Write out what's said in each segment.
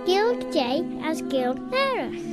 Gilg J as Gil Hiraeth.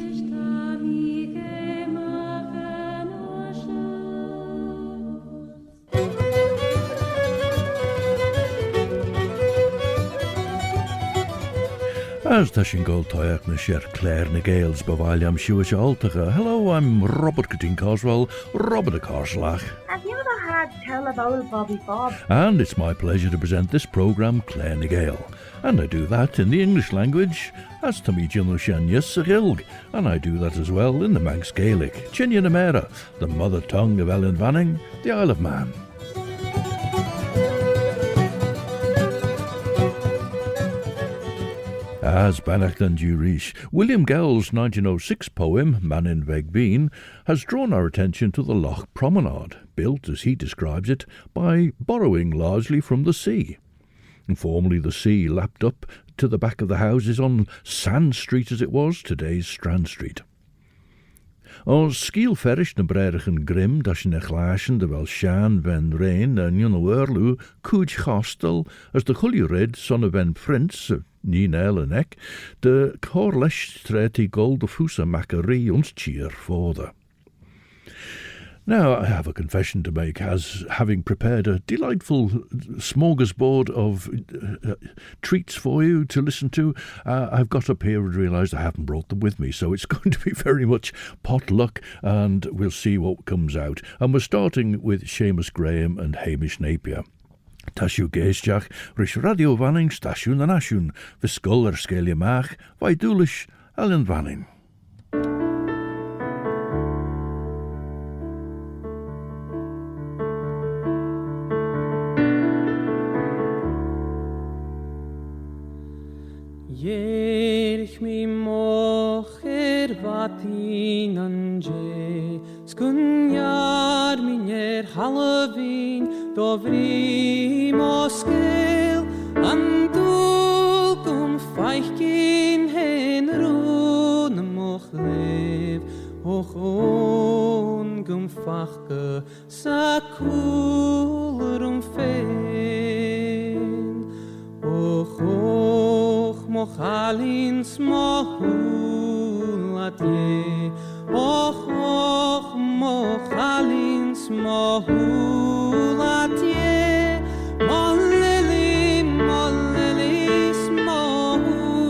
As the Shingle Toyak na Sher Claare na Gaels Bavaliam Shuish Altaga. Hello, I'm Robert Cutting Coswell, Robert a Carslach. Have you ever had tell of old Bobby Bob? And it's my pleasure to present this programme, Claare na Gael. And I do that in the English language, as Tommy Jinushan Gilg, and I do that as well in the Manx Gaelic, Chinny na Mera, the mother tongue of Ellen Vanning, the Isle of Man. As Bannacht and Jurish, William Gell's 1906 poem, Mannin Veg Veen, has drawn our attention to the Loch Promenade, built, as he describes it, by borrowing largely from the sea. Formerly the sea lapped up to the back of the houses on Sand Street as it was, today's Strand Street. Ons SKEEAL Ferrish na Brothers Grimm das na glaasjen de wel sjaan ven rein en jonne werlu kuj hostel as de guljurid sonne ven prins nie nel en ek de korlesh streti gold de fusa macarie ons cheer further. Now, I have a confession to make, as having prepared a delightful smorgasbord of treats for you to listen to, I've got up here and realised I haven't brought them with me, so it's going to be very much potluck, and we'll see what comes out. And we're starting with Seamus Graham and Hamish Napier. Tashu geestjach, rish radio vanning, stasjoen en asjoen, viskull skelie maag, vai doelish, Ellen vanning. Jerich mi mocher vatin anje, skunjar minjer Halloween, dovri moskel, andulkum feichkin hen rune moch lev, och ongum fachke, sakulerum fein, och Mochalins mohulatje, och mochalins mohulatje, mollelis mohulatje,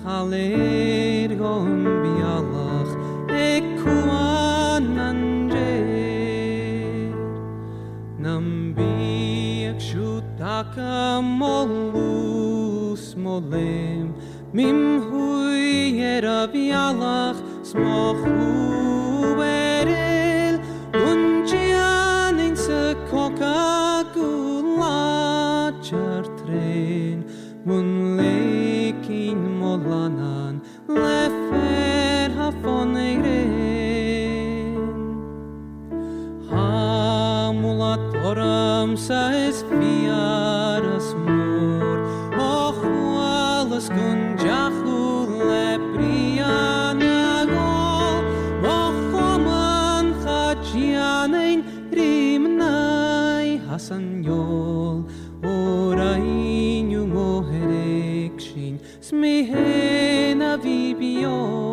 chaler gon bialach, ekuan anje, nambiak shutaka molus molem, mim hui erav yalach, smochu erel, unjian in se coca gulachar tren, mun lekin molanan, lefer hafon eiren. Hamulatoram sa es fiaras mor, och walas gunjachu lepriana gol, och oman chajianein rimnai hasan yol, orainu moherekshin smihena vibiol.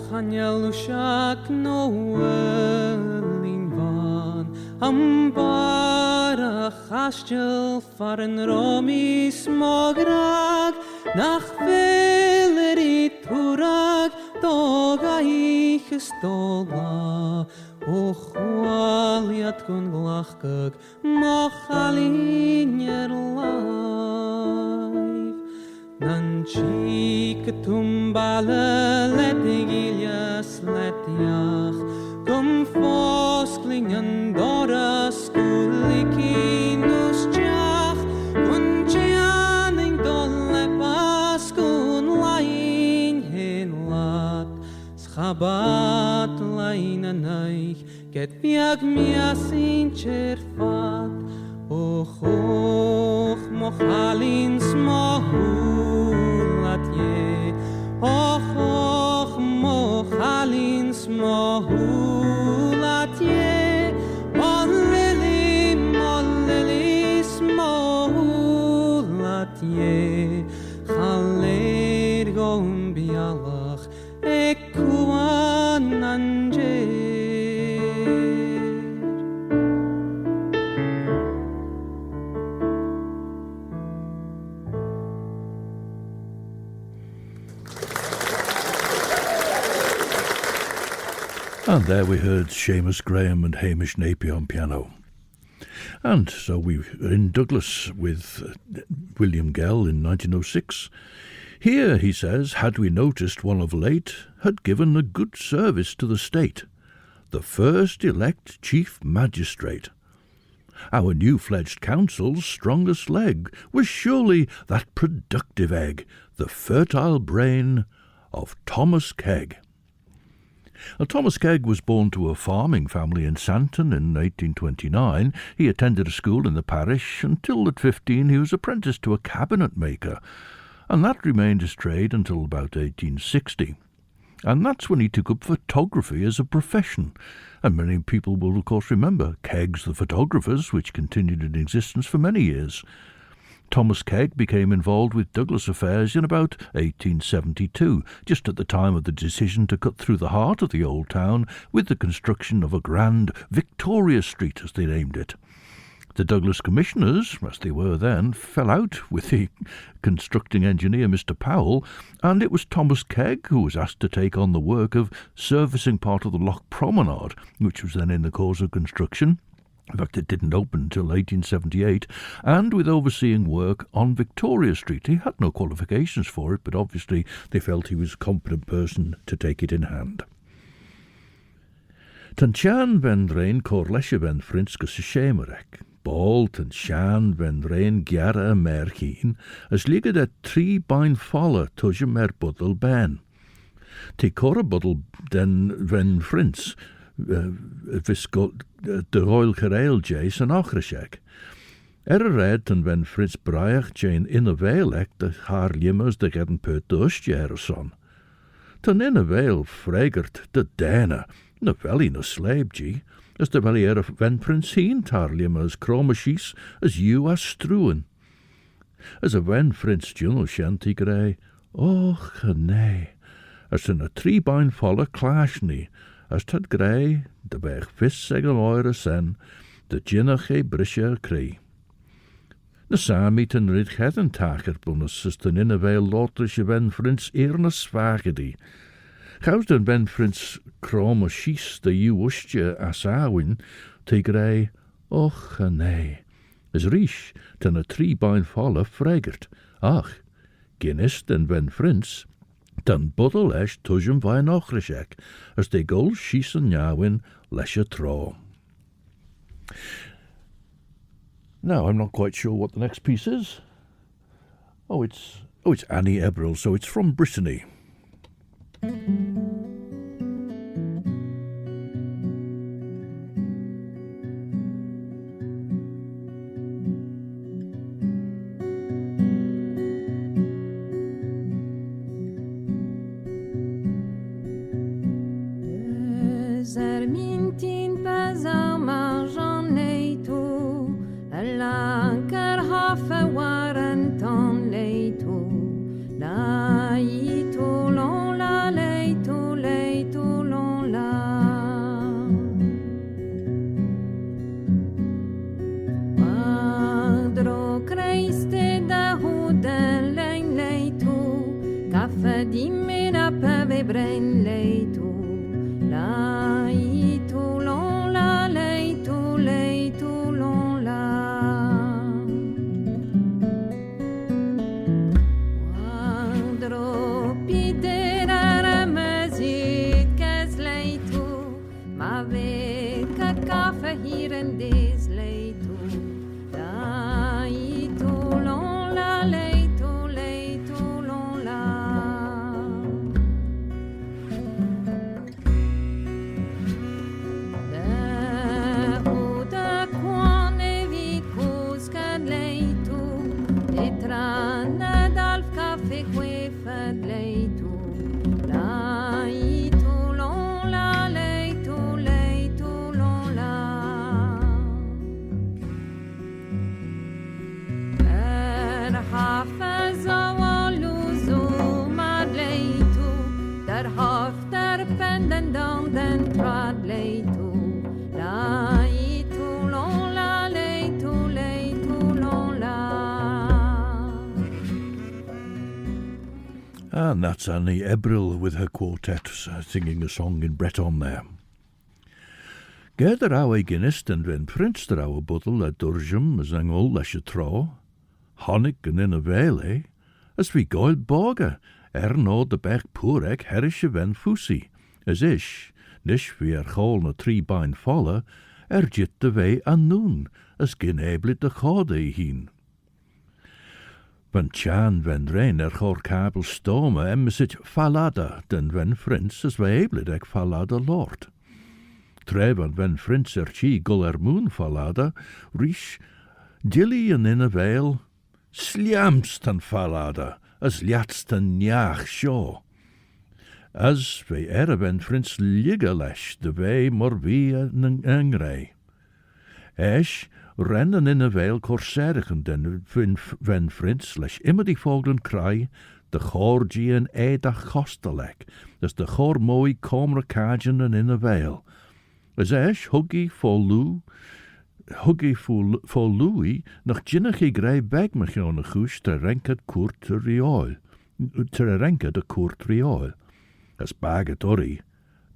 Chanyalushak noelin van, ambara chastel faren romi smograg, nach veleri turag, doga ich stola, och waliat kun glachkag, mochalin yer life. Nan chike tumbale letigilias letiach, cum fosklingen doras kulikinus jach, unjianing dolle paskun lai Chabat leina naich, get biag miasin cherfat, och mochalin smohulat ye, och mochalin smohulat ye, molleli smohulat ye, chaler gom bialach, ekuan anje. And there we heard Seamus Graham and Hamish Napier on piano. And so we were in Douglas with William Gell in 1906. Here, he says, had we noticed one of late had given a good service to the state, the first elect chief magistrate. Our new-fledged council's strongest leg was surely that productive egg, the fertile brain of Thomas Keig. Thomas Keig was born to a farming family in Santon in 1829. He attended a school in the parish until at 15 he was apprenticed to a cabinet maker, and that remained his trade until about 1860. And that's when he took up photography as a profession. And many people will, of course, remember Keig's The Photographers, which continued in existence for many years. Thomas Keig became involved with Douglas affairs in about 1872, just at the time of the decision to cut through the heart of the old town with the construction of a grand Victoria Street, as they named it. The Douglas commissioners, as they were then, fell out with the constructing engineer, Mr. Powell, and it was Thomas Keig who was asked to take on the work of servicing part of the Loch Promenade, which was then in the course of construction. In fact, it didn't open until 1878, and with overseeing work on Victoria Street. He had no qualifications for it, but obviously they felt he was a competent person to take it in hand. Tan Sian ven rein corlesje ven frinskus schemerek. Bol tan Sian ven rein giara a mer hien, as ligge dat 3 bein falle tussen mer buddel ben. Te corre buddel den ven frins, visco de royal gereil jace en ochreshek. Red en ven frits braach jane in a veilek de haar limmers de gedden put dustjereson. Ten in a veil fregert de dana, na veli na sleebji, as de veli ven prins heen tar limmers chromachies as you as struwen. As a ven frins juno shanty grey, och nee, as in a 3 bein falle clashni, as tad grey, de weg vis segel oire sen, de ginnach e brischer cree. Na sami ten rid gedden taker bonus, as ten in a veil lotrische ven frins eerne svagedi. Gaus den ven frins krome schies de you ustje as awin, te grey, och nee, as riech ten a 3 bein falle fregert, ach, ginnis den ven frins, dan buddel esch tussen vain ochreshek, as de gol schiessen jawin lesje tro. Now, I'm not quite sure what the next piece is. Oh, it's Annie Eberl, so it's from Brittany. fick we fed leitu, leitu lola, leitu lola. Hafez awaluzu mad leitu, der haf der penden down den trad leitu, leitu lola, leitu lola. And that's Annie EBREL with her quartet singing a song in Breton there. Ger der awe ginist and ven prins der awe buddel a durjum as angol lesje tro, Honnig en in a vele, as we Gael borge, no de berg poorek herische ven fusi, as ish, nish vi chol na 3 bein falle, jit de vee an noon, as gin eblit de chode heen. Van Chan ven rein chor kabel stome, sit falada, den ven frins, as we eblit falada lord. Trevan ven frins chi gul moon falada, rish, dilly en in a vale, sliamst an falada, as liatst an niach sjo. As ve ben frins ligalesh, de ve morvi an angre. Esh, rennen in a veil corserigen den ven frins, lesh immer die volgden krai, de chorgi en edach kostelek, as de chor moi comra kajen en in a veil. As esh, huggy for Louis, nog jinnige grij begmachone goes te renket koert rioil. Te renket de koert rioil. As bagetori,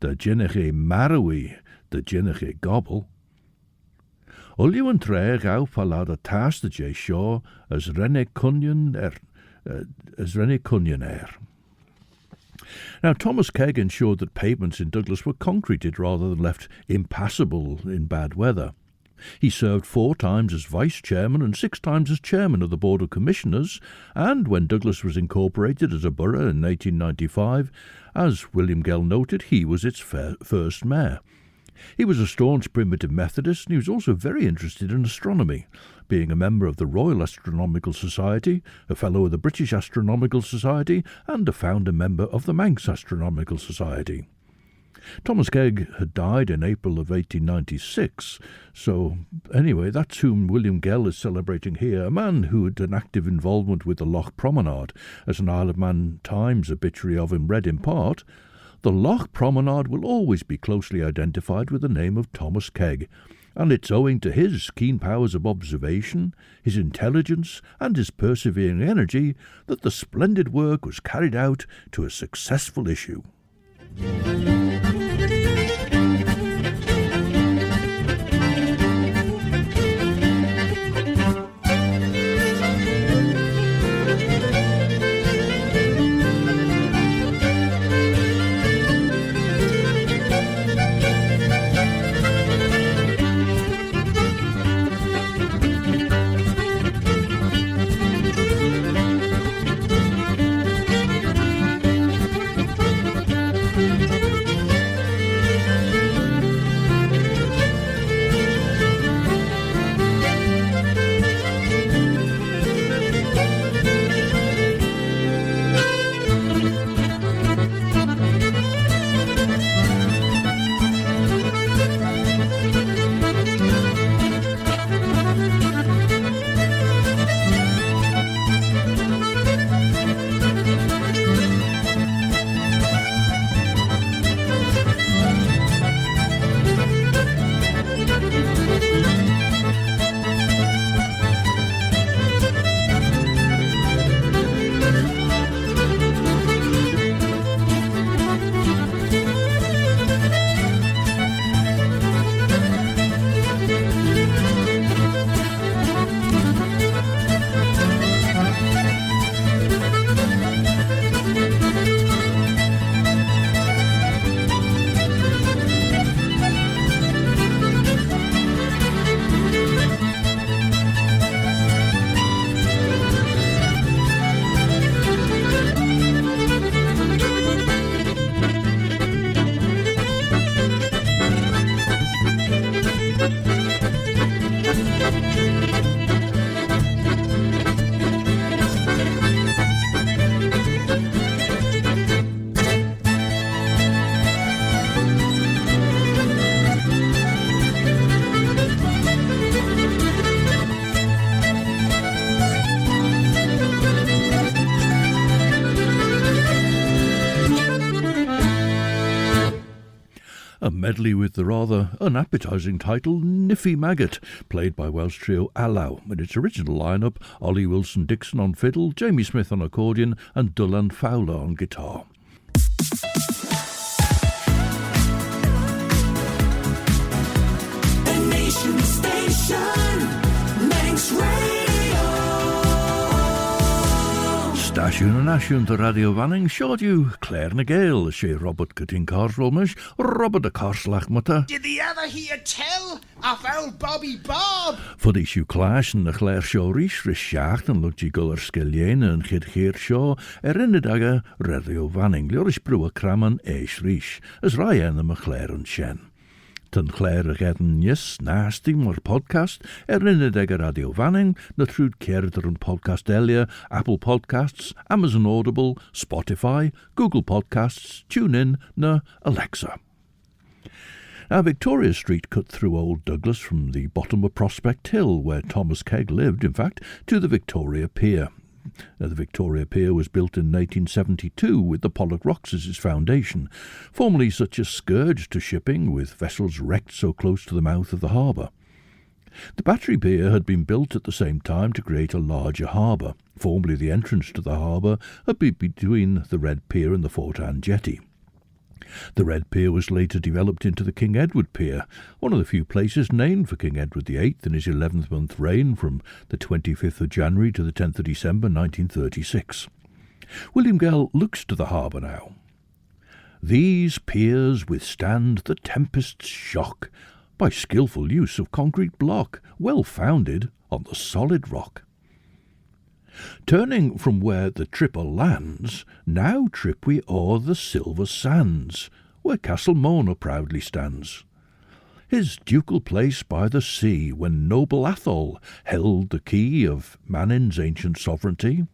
de jinnige marwi, de jinnige gobble. Ulju en tre gauw falada taas de jay shaw as renne cunyon er. Now, Thomas Keig ensured that pavements in Douglas were concreted rather than left impassable in bad weather. He served 4 times as vice-chairman and 6 times as chairman of the Board of Commissioners, and when Douglas was incorporated as a borough in 1895, as William Gell noted, he was its first mayor. He was a staunch primitive Methodist, and he was also very interested in astronomy, being a member of the Royal Astronomical Society, a fellow of the British Astronomical Society, and a founder member of the Manx Astronomical Society. Thomas Keig had died in April of 1896, so anyway, that's whom William Gell is celebrating here, a man who had an active involvement with the Loch Promenade, as an Isle of Man Times obituary of him read in part. The Loch Promenade will always be closely identified with the name of Thomas Keig, and it's owing to his keen powers of observation, his intelligence, and his persevering energy that the splendid work was carried out to a successful issue. medley with the rather unappetising title Niffy Maggot, played by Welsh trio ALAW. In its original lineup, Ollie Wilson-Dixon on fiddle, Jamie Smith on accordion and Dylan Fowler on guitar. A nation station, Manx Radio. Stasiwn yn asiwn dy radio fanning, siod yw Claare na Gael, sé Robert Gytyn Carswolmish, Robert y Carslach Mutta. Did the other hear tell of old Bobby Bob? Fod eisiw clash yn y Claare sio rys rys siacht yn lwg gol yr sgilien yn chyd chyr sio uned ag y radio fanning, lior ys brw y craman eis rys, as rai yn y Claare yn sien. Ten Claare ag edyn nys nasty mor podcast uned ag y radio fanning, na trwyd cerder yn podcast Elia, Apple Podcasts, Amazon Audible, Spotify, Google Podcasts, TuneIn na Alexa. Now, Victoria Street cut through Old Douglas from the bottom of Prospect Hill, where Thomas Keig lived, in fact, to the Victoria Pier. The Victoria Pier was built in 1872 with the Pollock Rocks as its foundation, formerly such a scourge to shipping, with vessels wrecked so close to the mouth of the harbour. The Battery Pier had been built at the same time to create a larger harbour. Formerly the entrance to the harbour had been between the Red Pier and the Fort Anne Jetty. The Red Pier was later developed into the King Edward Pier, one of the few places named for King Edward VIII in his 11th month reign from the 25th of January to the 10th of December 1936. William Gell looks to the harbour now. These piers withstand the tempest's shock by skilful use of concrete block, well founded on the solid rock. Turning from where the triple lands, now trip we o'er the silver sands, where Castle Mona proudly stands. His ducal place by the sea, when noble Athol held the key of Mannin's ancient sovereignty.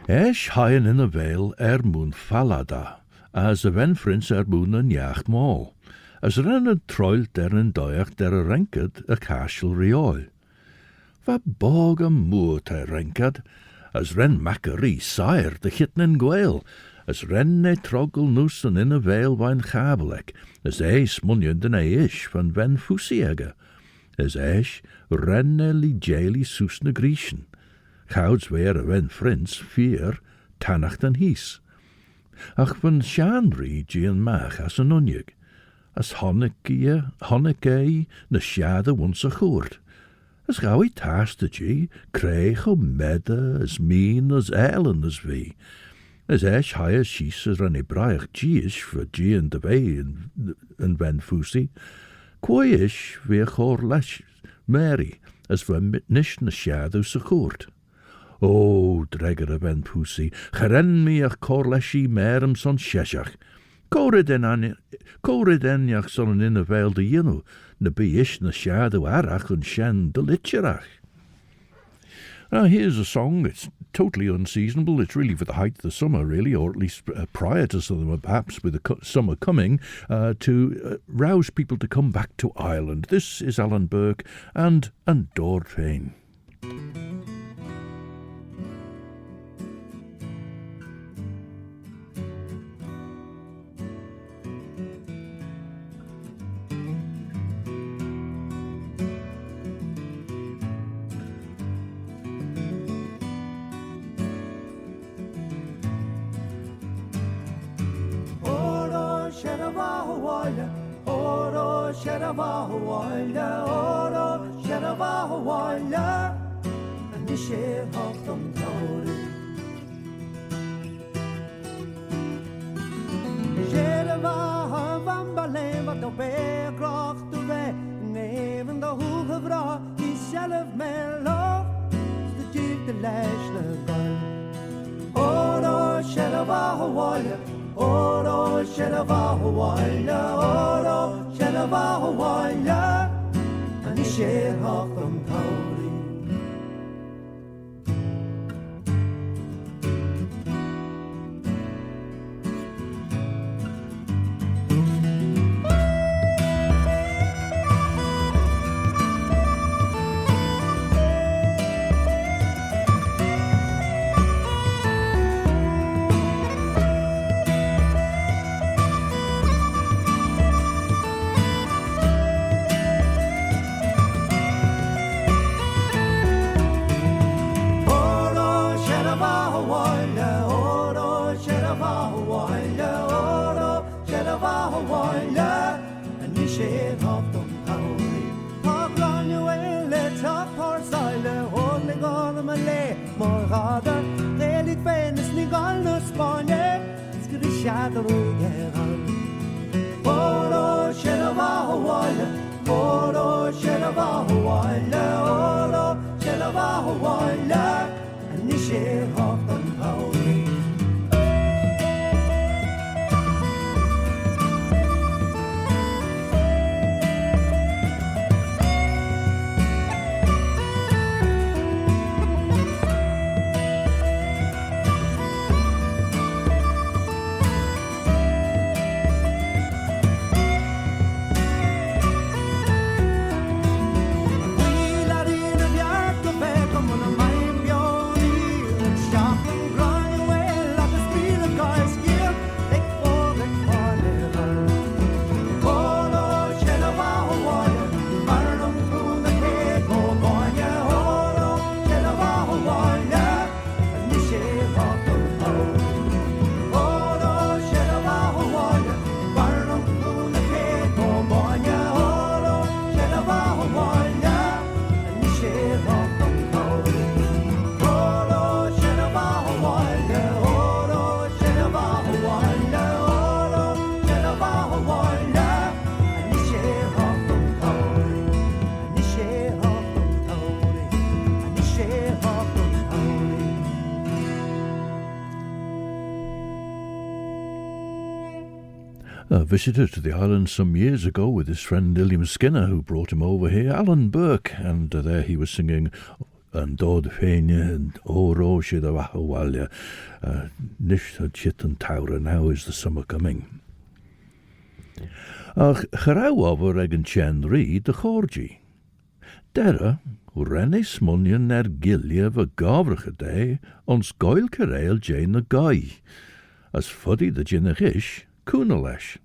Esh haien in a vale moon falada, as a venfrins moon an jacht mall, as renned troilt en doiach der a renked a cashel riol. Va bog a moor te renkad, as ren mackerie sire de hitnen Gael, as ren ne troggle noos an in a vale wijn chabelek, as eis munjen den eish van ven fusiege, as eish ren ne li jaili soesne griechen, gouds weer a ven frins vier, tannacht en hies. Ach van shanri gian mach as an onjeg, as honnekie na shade once a choort. As gauw I taste G, kreeg o medde, as mean as Ellen as vi. As esh higher shees as ran Ibraich G-ish for G and the Bay and Van Fusi. Quoyish vi a chor lesh Mary, as for nish na shadow sa court. O, dregger a Van Fusi, cheren mi a chor leshi merem son sheshach. Corid son in a veil de yinu, na be-ish na shadow arach and shen de litcherach. Now here's a song, it's totally unseasonable, it's really for the height of the summer really, or at least prior to summer, perhaps with the summer coming, to rouse people to come back to Ireland. This is Alan Burke and Dord feinne. And the share of them told Shedava Vambaleva the bear croft to way, even the hook of raw, he shall have mellow, the chief the lash the gun. Oro Shedava Hawaii, Oro Shedava Hawaii, Oro Shedava Hawaii. And the share of them told Shedavahawaila, Oro, Shedavahawaila, Oro, Shedavahawaila, and Nishe of them Tauri. Talk on your way, let's talk horse isle, only gone Malay, more harder, really famous, Nigal no Spaniard, it's good to shadow again. Oro, Shedavahawaila, Oro, Shedavahawaila, Oro, Shedavahawaila, and Nishe of them Tauri. Visited to the island some years ago with his friend Illiam Skinner, who brought him over here, Alan Burke, and there he was singing and dord feinne and oro shidavahawalia, nish chit and taura, now is the summer coming. Charaw over egan chen ri de chorgi. Dera, renne smunion gilia va gavrige day, ons goil kereil jane the guy, as fuddy the jinnachish, kunalesh.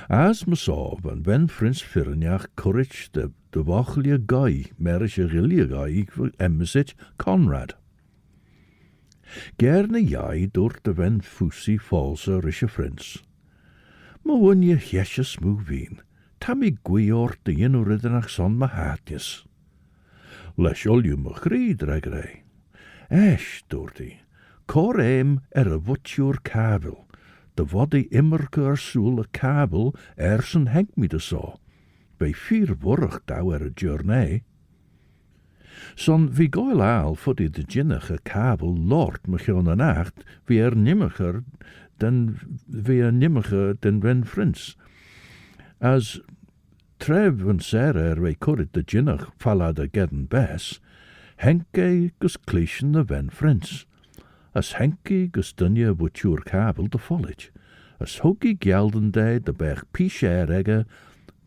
As Masov and ben Frins Firnjach courage de wachlia guy, merish gilia guy for emmesit Conrad. Gerne jai door de ven fusi falsa rische Frins. Ma won je hesje smooth veen, tammy guiort de riddenach son ma hatjes. Les ol je me grie dragre. Esh, doortie, cor a wutjur kavel. De waddy immerker soel a kabel ersen henk me de saw. Bij 4 worg douw a journey. Son wie goil aal fuddy de jinnige kabel lord mechon an acht, wie nimmiger den wen frins. As trev van Sarah we currit de jinnach fallada gedden bes, henke gus clishen de wen frins. As henke gus dunje wutjur kabel de foliage, as huggy gelden day de berg pischer egge,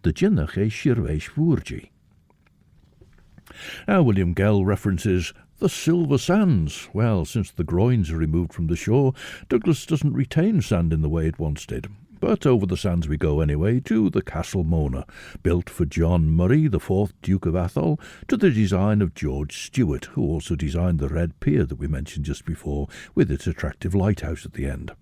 de jinnach shirwesh voergi. Now William Gell references the silver sands. Well, since the groins are removed from the shore, Douglas doesn't retain sand in the way it once did. But over the sands we go anyway, to the Castle Mona, built for John Murray, the 4th Duke of Atholl, to the design of George Stewart, who also designed the Red Pier that we mentioned just before, with its attractive lighthouse at the end.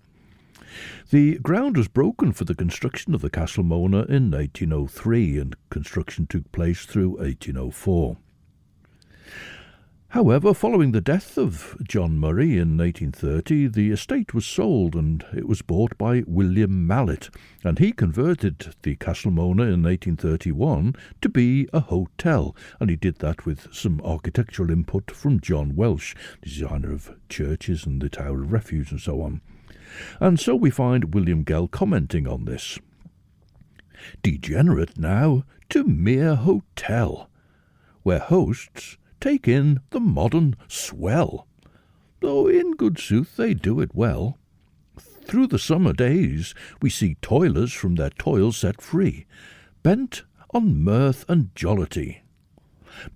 The ground was broken for the construction of the Castle Mona in 1803, and construction took place through 1804. However, following the death of John Murray in 1830, the estate was sold and it was bought by William Mallet, and he converted the Castle Mona in 1831 to be a hotel, and he did that with some architectural input from John Welsh, designer of churches and the Tower of Refuge and so on. And so we find William Gell commenting on this. Degenerate now to mere hotel, where hosts take in the modern swell, though in good sooth they do it well. Through the summer days we see toilers from their toil set free, bent on mirth and jollity.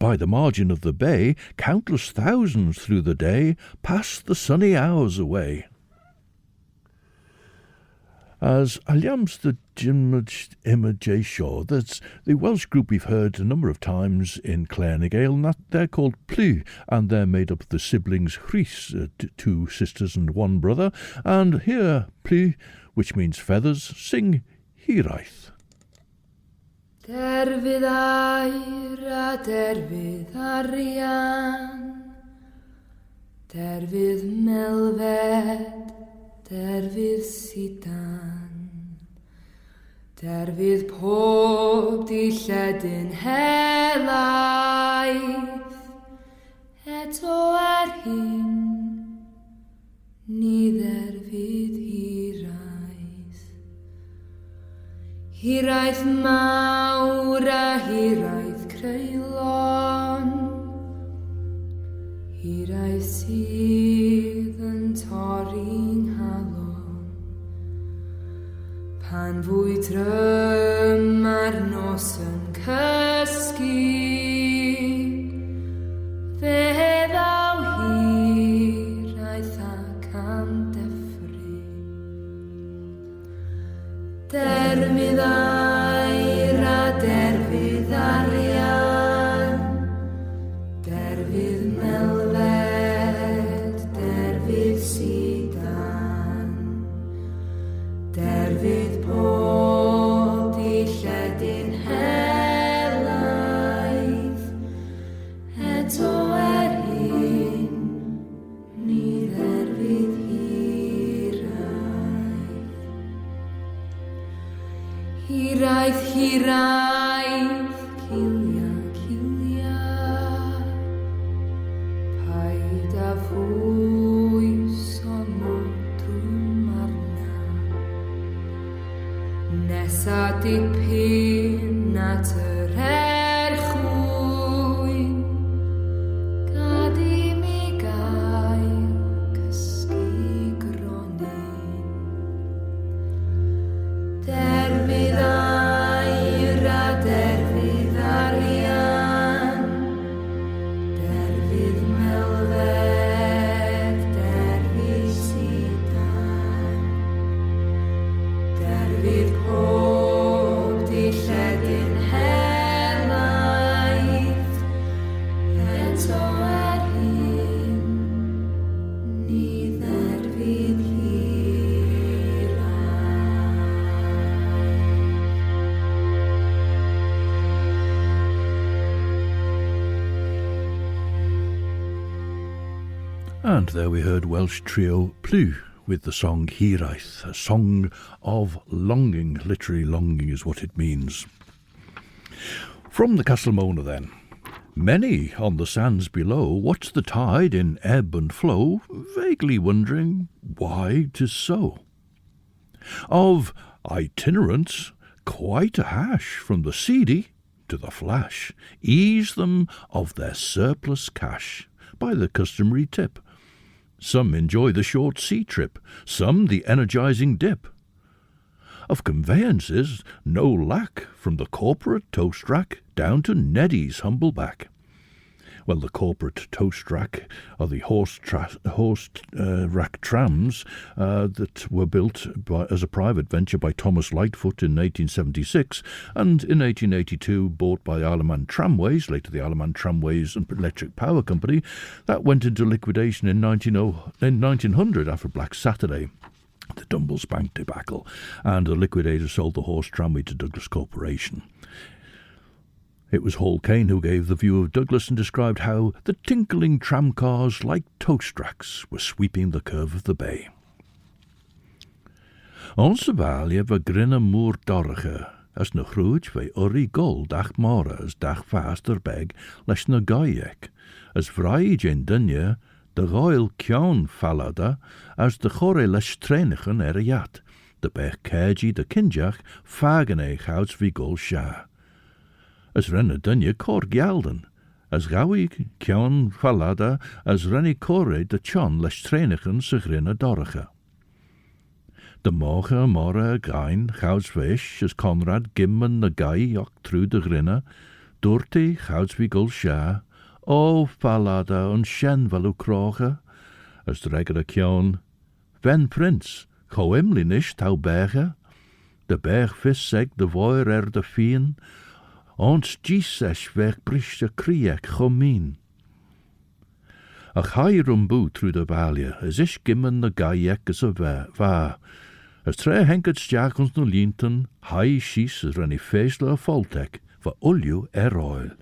By the margin of the bay, countless thousands through the day pass the sunny hours away. As Aliam's the Image Shaw, that's the Welsh group we've heard a number of times in Claare and Gael, and they're called Plu, and they're made up of the siblings Hiraeth, 2 sisters and 1 brother, and here Plu, which means feathers, sing Hiraeth. Derfydd air a derfydd arian, derfydd melfed, derfydd sidan, derfydd pob dilledyn helaeth, eto hyn, ni derfydd hiraeth. Hiraeth mawr a hiraeth creulon, hiraeth sydd yn torri'n halon, pan fwy drym ar nos yn cysgu, fe ddaw hiraeth ac am deffru. Derfydd air a derfydd arian, derfydd melfed, derfydd sidan, derfydd pob dilledyn helaeth, eto hyn, ni derfydd hiraeth. Hiraeth, hiraeth, cilia, cilia, paid a fwys o modwm arna, nesa dipyn at yr erchwyn, gad i mi gael cysgu gronyn. Derfydd air a derfydd arian, derfydd melfed, derfydd sidan, derfydd pob dilledyn helaeth, eto hyn, ni derfydd And there we heard Welsh trio Plu with the song Hiraeth, a song of longing. Literally longing is what it means. From the Castle Mona then. Many on the sands below watch the tide in ebb and flow, vaguely wondering why 'tis so. Of itinerants, quite a hash, from the seedy to the flash, ease them of their surplus cash by the customary tip. Some enjoy the short sea trip, some the energising dip. Of conveyances, no lack, from the corporate toast rack down to Neddy's humble back. Well, the corporate toast rack are the horse rack trams that were built as a private venture by Thomas Lightfoot in 1876 and in 1882 bought by ALAW Tramways, later the ALAW Tramways and Electric Power Company. That went into liquidation in 1900 after Black Saturday, the Dumbles Bank debacle, and the liquidator sold the horse tramway to Douglas Corporation. It was Hall Caine who gave the view of Douglas and described how the tinkling tramcars, like toast racks, were sweeping the curve of the bay. Ons valje we grinne moer dorge, as na groot we orri gol dag mara as dag faster beg, les na gaiek, as vraij in dunje, de royal kion falada, as de chore les treinigen jat, de bech keji de kinjach, fagene houds vi gol sha. As renne dunje cor gelden, as gawi kion falada, as renny core de chon les treinigen se grinne dorge. De morgen morre gain, gouds vish, as Conrad gimmen de gai ook through de grinne, doorte gouds vi gol sha, o falada on shen valu kroge, as de regere kion, ven prins, Choemlinish tau berge, de berg vis seg de voir de fien, ons Jesus weg brish de kriek chomien. A chai rumbu through de balia, as ish gimmen de gaiek as a va. As tre henkert stjak ons no linten, hai shies as renny feesle a foltek, va ulju oil.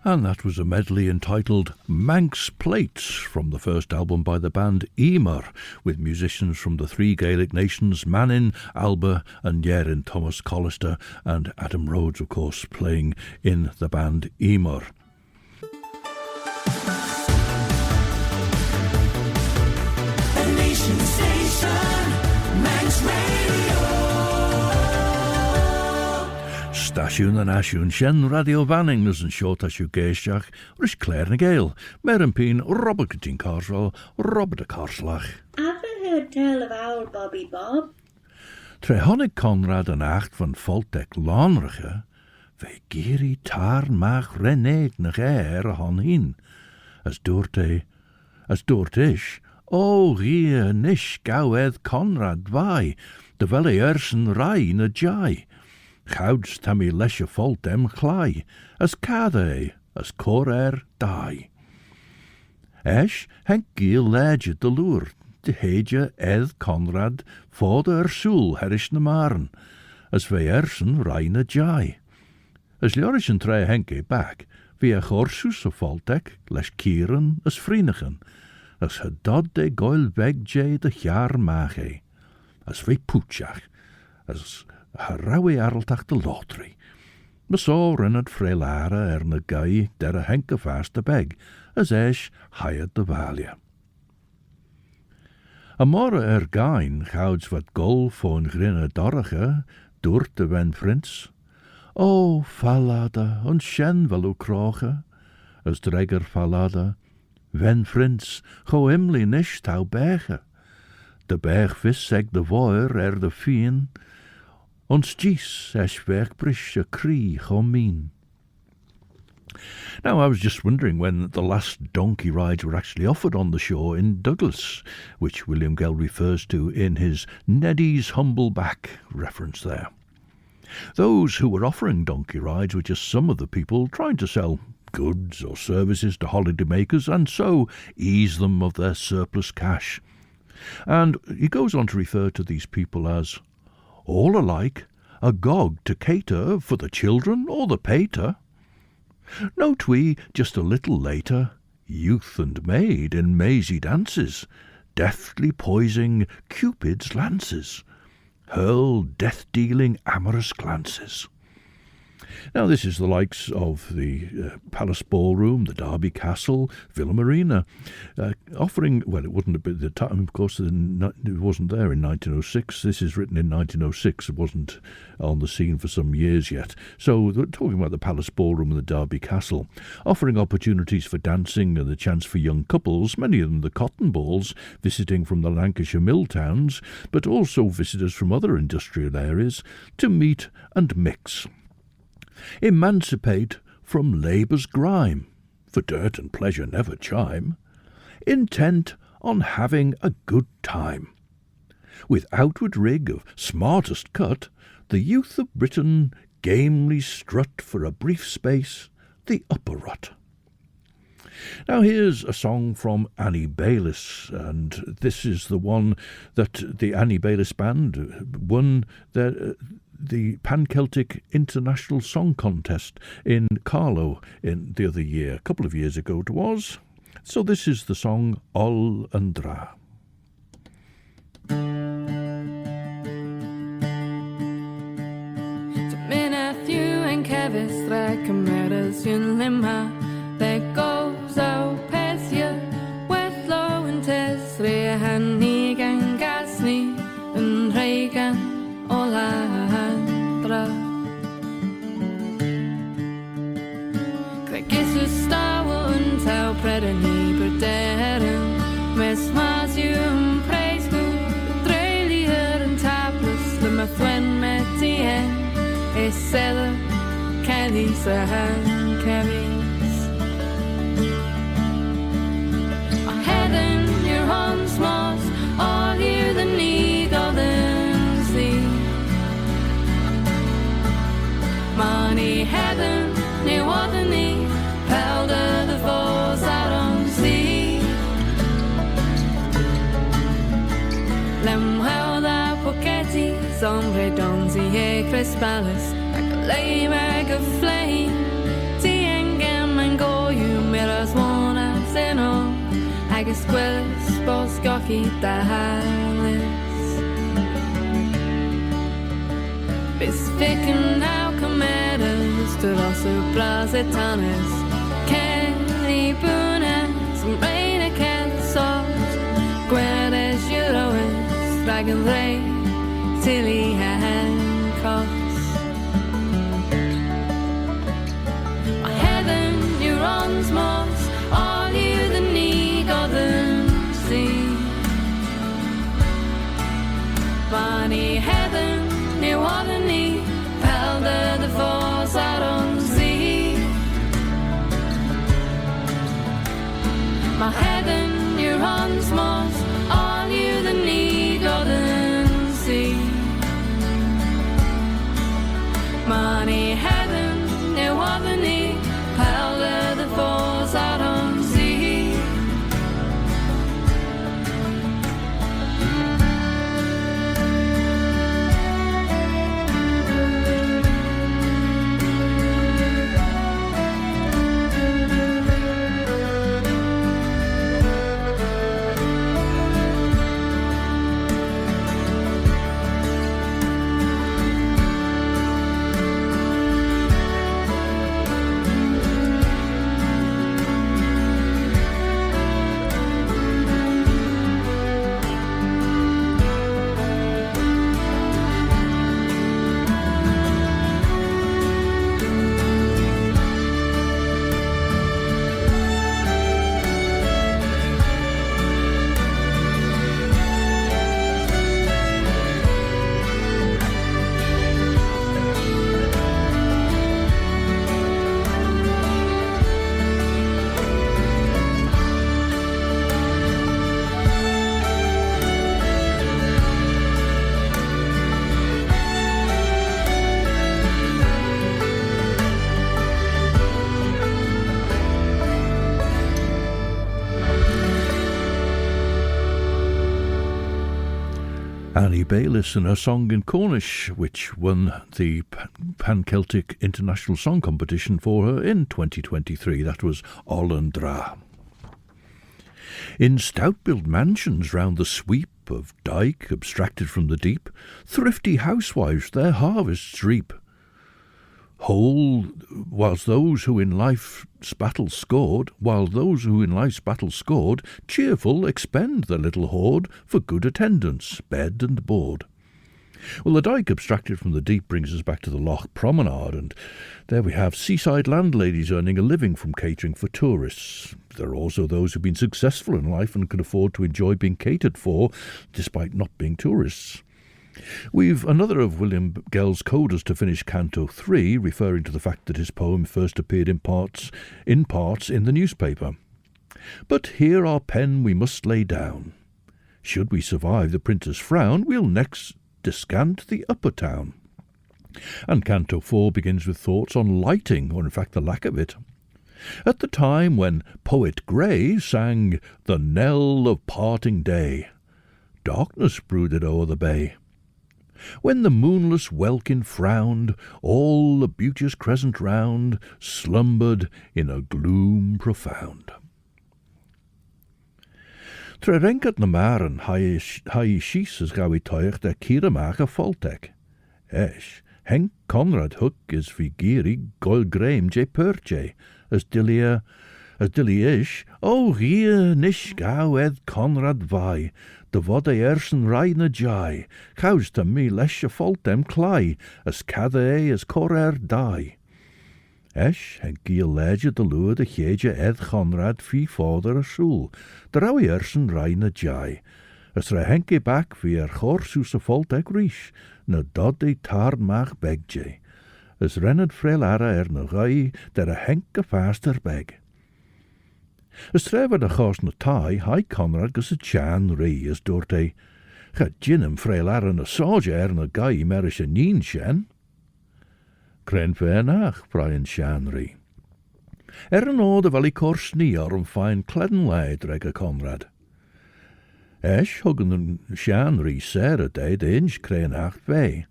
And that was a medley entitled Manx Plates from the first album by the band IMAR, with musicians from the three Gaelic nations, Mannin, Alba and Yerin, Thomas Collister and Adam Rhodes, of course, playing in the band IMAR. A nation station, Manx Radio. Stasiwn yn asiwn, sien radio fanning nys yn siot asiw geisiach, rys Claare na Gael, mer yn pyn Robert Gytyn Carswell, Robert y Carslach. Ever heard tell of old Bobby Bob? Tre honnig Conrad yn acht van Foltec Lanrige, fe giri tar mach reneg na gair a hon hin, as doort ish, O ghia nish gawedd Conrad vai, de vele ersen rai na jai. Chouds tammy lesje fault em chlai, as cadde, as corer die. Esh henk giel ledje de loer, de heidje edd Conrad, fode soel herish na maren, as ve ersen rai na jai. As liorischen tre henke back, via chorsus of faltek, les kieren as vrienigen, as gedod de goil vegje de jaar mage, as ve poetsjach, as harawe arltach de lotri. Me saw rinned freilare na gai der a henke vaste beg, as esh hired de valja. A morre gain gouds wat gol von grinne dorge, door de wen frins. O fallada, Onchan velu kroche, as dregger fallada, wen frins, go imli nish tau bege. De berg vis seg de voir de fien, ons gies esh werkbrish a krie go mien. Now, I was just wondering when the last donkey rides were actually offered on the shore in Douglas, which William Gell refers to in his Neddy's Humble Back reference there. Those who were offering donkey rides were just some of the people trying to sell goods or services to holidaymakers and so ease them of their surplus cash. And he goes on to refer to these people as all alike agog to cater for the children or the pater. Note we, just a little later, youth and maid in mazy dances, deftly poising Cupid's lances, hurl death-dealing amorous glances. Now this is the likes of the Palace Ballroom, the Derby Castle, Villa Marina, offering, well, it wouldn't have been the time, of course, it wasn't there in 1906. This is written in 1906. It wasn't on the scene for some years yet. So they're talking about the Palace Ballroom and the Derby Castle, offering opportunities for dancing and the chance for young couples, many of them the cotton balls, visiting from the Lancashire mill towns, but also visitors from other industrial areas, to meet and mix. Emancipate from labour's grime, for dirt and pleasure never chime, intent on having a good time. With outward rig of smartest cut, the youth of Britain gamely strut for a brief space the upper rut. Now here's a song from Annie Baylis, and this is the one that the Annie Baylis Band won the Pan-Celtic International Song Contest in Carlow in the other year, a couple of years ago it was. So this is the song Ol and Dra. Matthew and Kevis Rakameras Yun Lima, there goes our Pesia, Wethlow and Tesri, Hannig and Gasney, and Reagan, Olandra. Craigis Stawa and Tau Predani, Berderen, Mesmasium, Praise Good, Drelier and Tapas, Limathwen Metien. Seller, Caddies and cabbies. Heaven, your arms moss, all you the need of the sea. Money, heaven, near water knee, pelder the falls out on sea. Lem how the pochetti, sombre donzi e crespales. Lay back a flame, Tiangam and go, you mirrors one as zeno, Agasquelis, Boscocky, the Hallis. Bisfic and now commatters, to also Blasitanis, Kenny Bunas, and rain a cat sauce, Guerres Eurois, Dragon Ray, Tilly Hancock. Moss, all you the need of the sea. Bonnie heaven, near water knee, pelder the falls out on sea. My heaven, near your hands must all you the need God and see. Money heaven, ne wabani, pelder the falls out on sea. BAYLIS and her song in Cornish, which won the Pan-Celtic International Song Competition for her in 2023. That was Ollandra. In stout-built mansions round the sweep of dyke abstracted from the deep, thrifty housewives their harvests reap. Whole, whilst those who in life's battle scored, cheerful expend their little hoard for good attendance, bed and board. Well, the dyke abstracted from the deep brings us back to the Loch Promenade, and there we have seaside landladies earning a living from catering for tourists. There are also those who've been successful in life and can afford to enjoy being catered for, despite not being tourists. We've another of William Gell's codas to finish Canto 3, referring to the fact that his poem first appeared in parts in the newspaper. But here our pen we must lay down. Should we survive the printer's frown, we'll next descant the upper town. And Canto 4 begins with thoughts on lighting, or in fact the lack of it. At the time when Poet Grey sang the knell of parting day, darkness brooded o'er the bay. When the moonless welkin frowned, all the beauteous crescent round slumbered in a gloom profound. Tre renket na maren hai shees as gawi toich der GREUMACH a foltek. Esh, Henk Conrad Hook is figiri gol Graham J. Perche, as dillia ish, o hier nish gau ed Conrad vai, de vod e ersen reine jai, chaus to me lesh a fault dem clai, as cadde as corer die. Esh, Henk Gael leidje de lure de geje ed Conrad fi vader a soel, de rau e ersen reine jai, as re Henke back fi chorsus a fault eg rish, na dod e tar mach begje, as rennet frelara na gai, der a Henke faster beg. As treffer de chos na tai, hai Conrad gus a chan rei as dort e, cha jinnum frelara na soja na gai merish a nien shen. Cren nach, Brian Shanry. An ode vel I korsni or fine cleddenlei dreg a Conrad. Esh huggen an Shanry Sarah day de inch cren acht vei.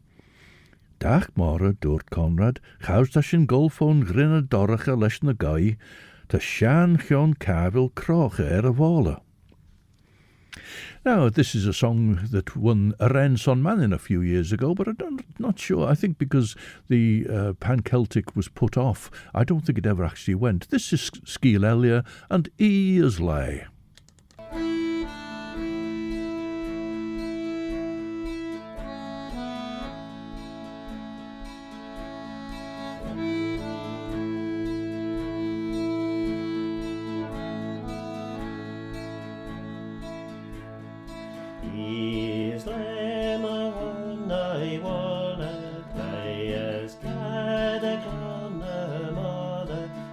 Dag mara dort Conrad, chaus da sin golfon grinne dorche lesh na gai, ta shan chion cavil croche a vola. Now, this is a song that won a Renson Mannin a few years ago, but I'm not sure. I think because the Pan-Celtic was put off, I don't think it ever actually went. This is SKEEAL ELLEY and EBREL.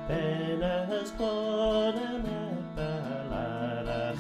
Ben as clod and a ballarach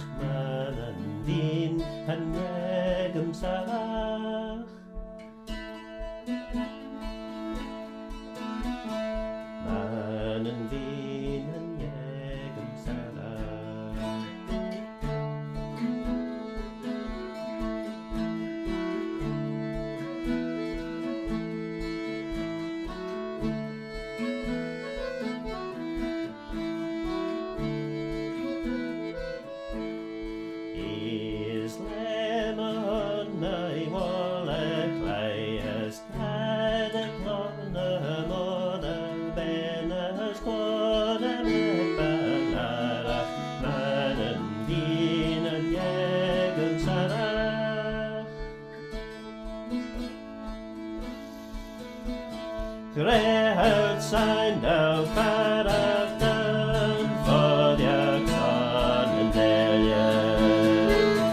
Veen and Yegan Sarah. Hiraeth signed out Faraftan for the Onchan and Gell.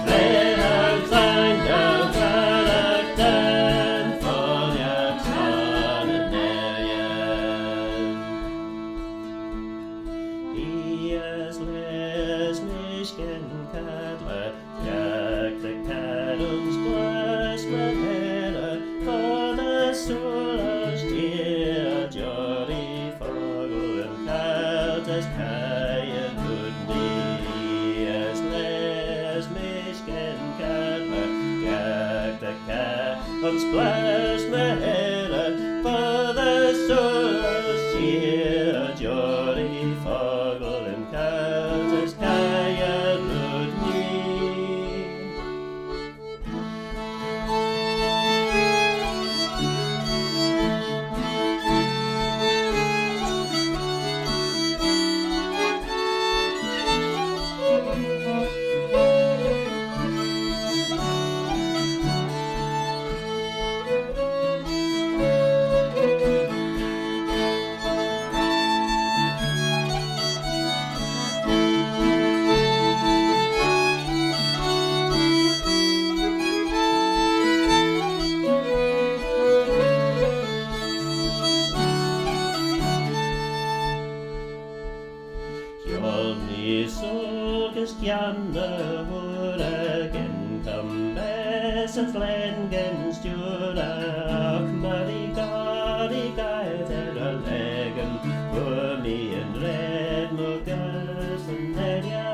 Hiraeth signed out Faraftan for the Onchan and Gell. He has les Mishken Cadler, Jack the Cadams bless my head for the Soig dear Jory Fogel and Caltas Kaya could be as les Mishken Cadler, Jack the Cadams bless my head for the Soig dear Jory Fogel and Caltas Kaya could be. Giaull ní sogus gianna huragan come bess and flengen stúrach mari gari Gael a legan for me and red mugas and Nedia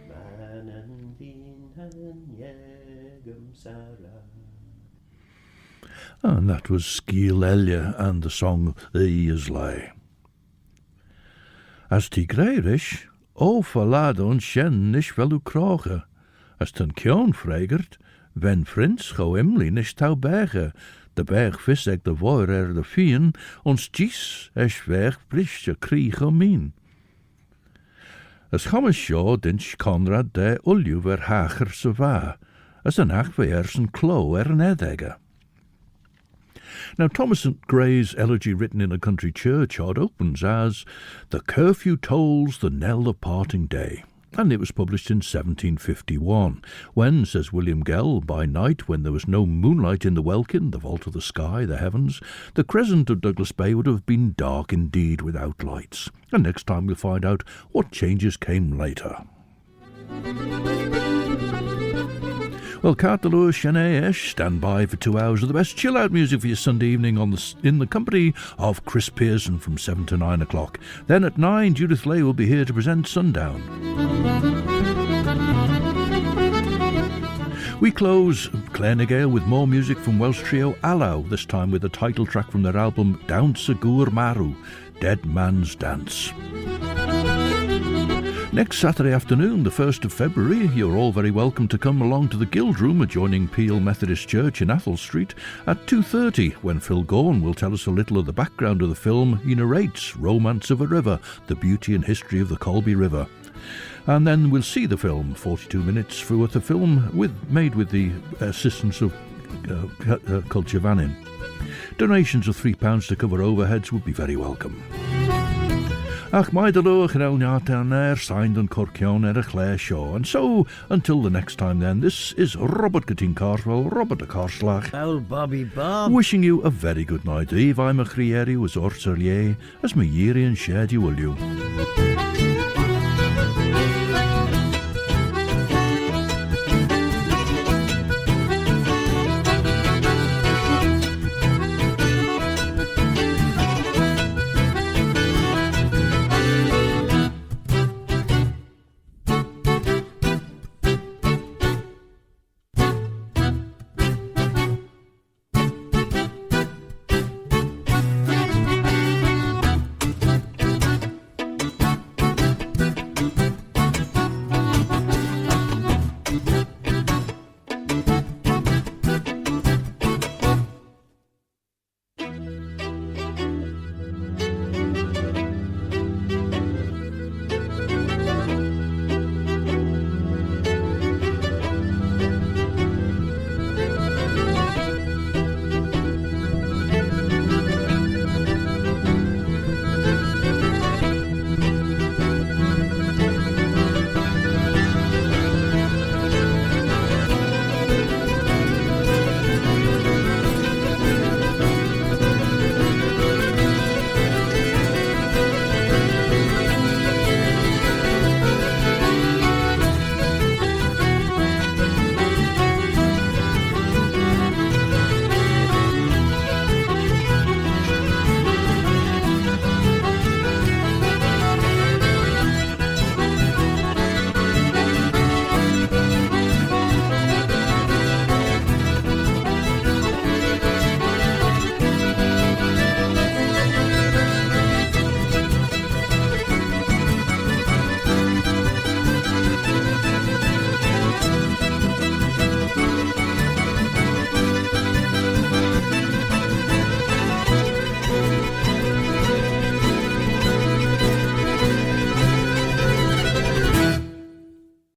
Mannin Veg Veen Yegum Sarah. And that was SKEEAL ELLEY and the song EBREL. As tí gréirish, ó fallad Onchan nish velu croche, as ten cion fregert, ven frins go imli nish tau bege, de berg vis eg de voor de feinne, ons gis esch weg brisje krieg o mien. As HAMISH sjo dinch Conrad de ulju ver hager se va, as an hach versen klo nedegge. Now, Thomas Gray's elegy written in a country churchyard opens as "The curfew tolls the knell of parting day," and it was published in 1751, when, says William Gell, by night, when there was no moonlight in the welkin, the vault of the sky, the heavens, the crescent of Douglas Bay would have been dark indeed without lights. And next time we'll find out what changes came later. Well, Cartalua Shanaesh, stand by for 2 hours of the best chill-out music for your Sunday evening in the company of Chris Pearson from 7 to 9 o'clock. Then at 9, Judith Leigh will be here to present Sundown. We close Claare Gael with more music from Welsh trio ALAW, this time with a title track from their album Dawns y Gŵr Marw, Dead Man's Dance. Next Saturday afternoon, the 1st of February, you're all very welcome to come along to the Guild Room adjoining Peel Methodist Church in Athol Street at 2:30, when Phil Gorn will tell us a little of the background of the film he narrates, Romance of a River, the beauty and history of the Colby River. And then we'll see the film, 42 minutes worth of film made with the assistance of Culture Vannin. Donations of £3 to cover overheads would be very welcome. Ach, my deloch and signed on Corkion a Claare show. And so, until the next time then, this is Robert Getting Carswell, Robert de Carslach. Old Bobby Bob. Wishing you a very good night. Eve, I'm a Chrieri was Orserlier, as my Yeri and shared you will you.